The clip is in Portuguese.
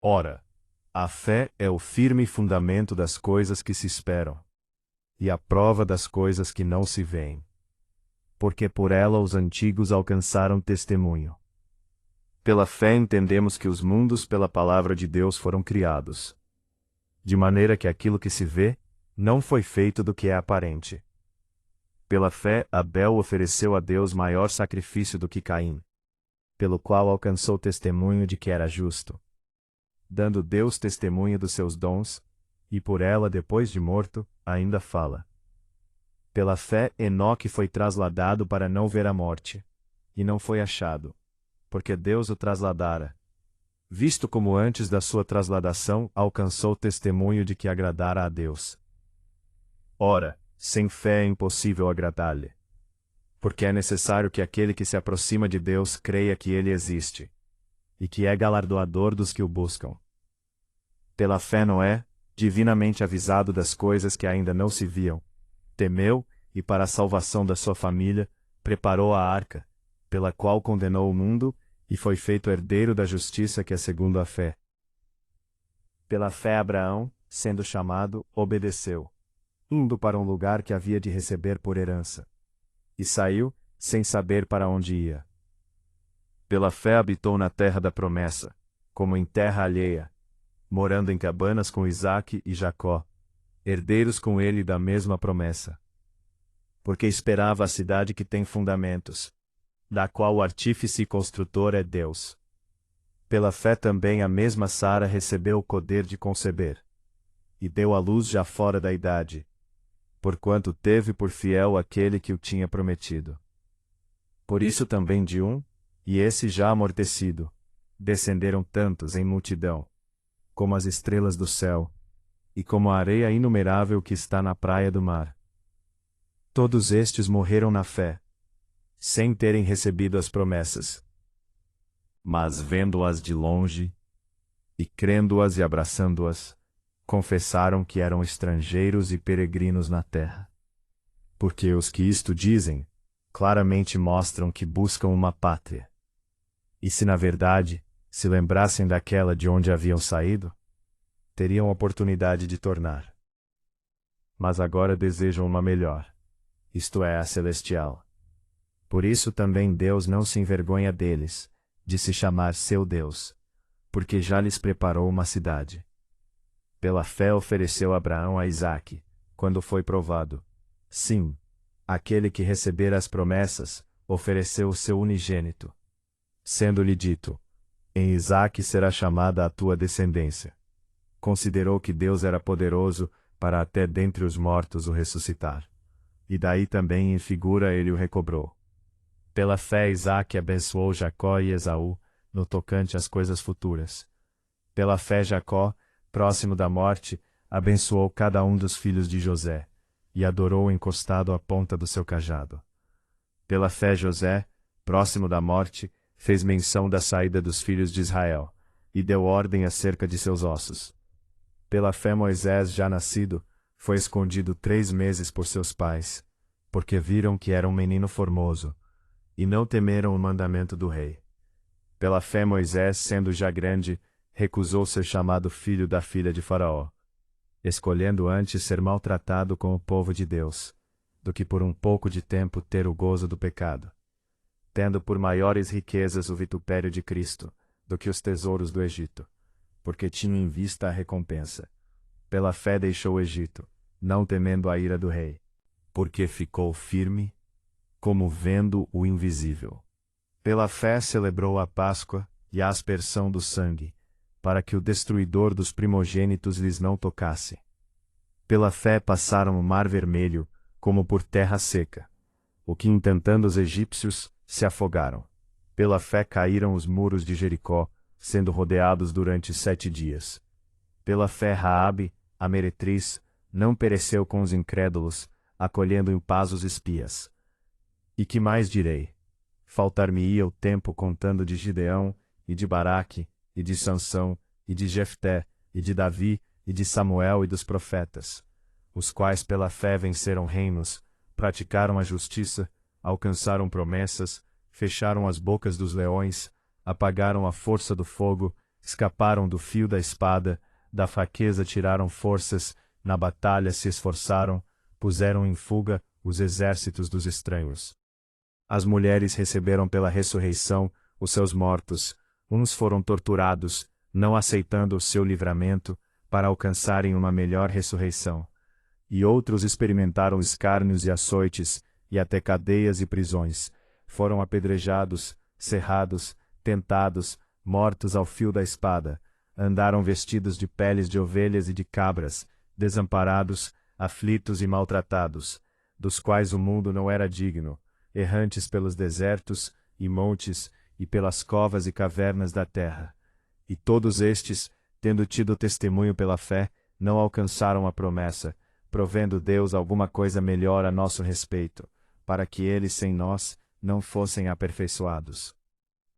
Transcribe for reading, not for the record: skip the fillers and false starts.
Ora, a fé é o firme fundamento das coisas que se esperam, e a prova das coisas que não se veem. Porque por ela os antigos alcançaram testemunho. Pela fé entendemos que os mundos pela palavra de Deus foram criados, de maneira que aquilo que se vê, não foi feito do que é aparente. Pela fé Abel ofereceu a Deus maior sacrifício do que Caim, pelo qual alcançou testemunho de que era justo, dando Deus testemunho dos seus dons, e por ela depois de morto, ainda fala. Pela fé Enoque foi trasladado para não ver a morte, e não foi achado, porque Deus o trasladara, visto como antes da sua trasladação alcançou testemunho de que agradara a Deus. Ora, sem fé é impossível agradar-lhe, porque é necessário que aquele que se aproxima de Deus creia que ele existe, e que é galardoador dos que o buscam. Pela fé Noé, divinamente avisado das coisas que ainda não se viam, temeu, e para a salvação da sua família, preparou a arca, pela qual condenou o mundo, e foi feito herdeiro da justiça que é segundo a fé. Pela fé Abraão, sendo chamado, obedeceu, indo para um lugar que havia de receber por herança. E saiu, sem saber para onde ia. Pela fé habitou na terra da promessa, como em terra alheia, morando em cabanas com Isaque e Jacó, herdeiros com ele da mesma promessa. Porque esperava a cidade que tem fundamentos, da qual o artífice e construtor é Deus. Pela fé também a mesma Sara recebeu o poder de conceber, e deu à luz já fora da idade, porquanto teve por fiel aquele que o tinha prometido. Por isso também de um, e esse já amortecido, descenderam tantos em multidão, como as estrelas do céu, e como a areia inumerável que está na praia do mar. Todos estes morreram na fé, sem terem recebido as promessas. Mas vendo-as de longe, e crendo-as e abraçando-as, confessaram que eram estrangeiros e peregrinos na terra. Porque os que isto dizem, claramente mostram que buscam uma pátria. E se na verdade, se lembrassem daquela de onde haviam saído, teriam oportunidade de tornar. Mas agora desejam uma melhor, isto é, a celestial. Por isso também Deus não se envergonha deles, de se chamar seu Deus, porque já lhes preparou uma cidade. Pela fé ofereceu Abraão a Isaque, quando foi provado. Sim, aquele que recebera as promessas, ofereceu o seu unigênito. Sendo-lhe dito, em Isaque será chamada a tua descendência. Considerou que Deus era poderoso, para até dentre os mortos o ressuscitar. E daí também em figura ele o recobrou. Pela fé Isaque abençoou Jacó e Esaú, no tocante às coisas futuras. Pela fé Jacó, próximo da morte, abençoou cada um dos filhos de José, e adorou encostado à ponta do seu cajado. Pela fé José, próximo da morte, fez menção da saída dos filhos de Israel, e deu ordem acerca de seus ossos. Pela fé Moisés, já nascido, foi escondido 3 meses por seus pais, porque viram que era um menino formoso, e não temeram o mandamento do rei. Pela fé Moisés, sendo já grande, recusou ser chamado filho da filha de Faraó, escolhendo antes ser maltratado com o povo de Deus, do que por um pouco de tempo ter o gozo do pecado, tendo por maiores riquezas o vitupério de Cristo, do que os tesouros do Egito, porque tinha em vista a recompensa. Pela fé deixou o Egito, não temendo a ira do rei, porque ficou firme, como vendo o invisível. Pela fé celebrou a Páscoa e a aspersão do sangue, para que o destruidor dos primogênitos lhes não tocasse. Pela fé passaram o mar vermelho, como por terra seca, o que intentando os egípcios, se afogaram. Pela fé caíram os muros de Jericó, sendo rodeados durante 7 dias. Pela fé Raabe, a meretriz, não pereceu com os incrédulos, acolhendo em paz os espias. E que mais direi? Faltar-me-ia o tempo contando de Gideão, e de Baraque, e de Sansão, e de Jefté, e de Davi, e de Samuel e dos profetas, os quais pela fé venceram reinos, praticaram a justiça, alcançaram promessas, fecharam as bocas dos leões, apagaram a força do fogo, escaparam do fio da espada, da fraqueza tiraram forças, na batalha se esforçaram, puseram em fuga os exércitos dos estranhos. As mulheres receberam pela ressurreição os seus mortos, uns foram torturados, não aceitando o seu livramento, para alcançarem uma melhor ressurreição. E outros experimentaram escárnios e açoites, e até cadeias e prisões, foram apedrejados, cerrados, tentados, mortos ao fio da espada, andaram vestidos de peles de ovelhas e de cabras, desamparados, aflitos e maltratados, dos quais o mundo não era digno, errantes pelos desertos e montes e pelas covas e cavernas da terra. E todos estes, tendo tido testemunho pela fé, não alcançaram a promessa, provendo Deus alguma coisa melhor a nosso respeito, para que eles sem nós não fossem aperfeiçoados.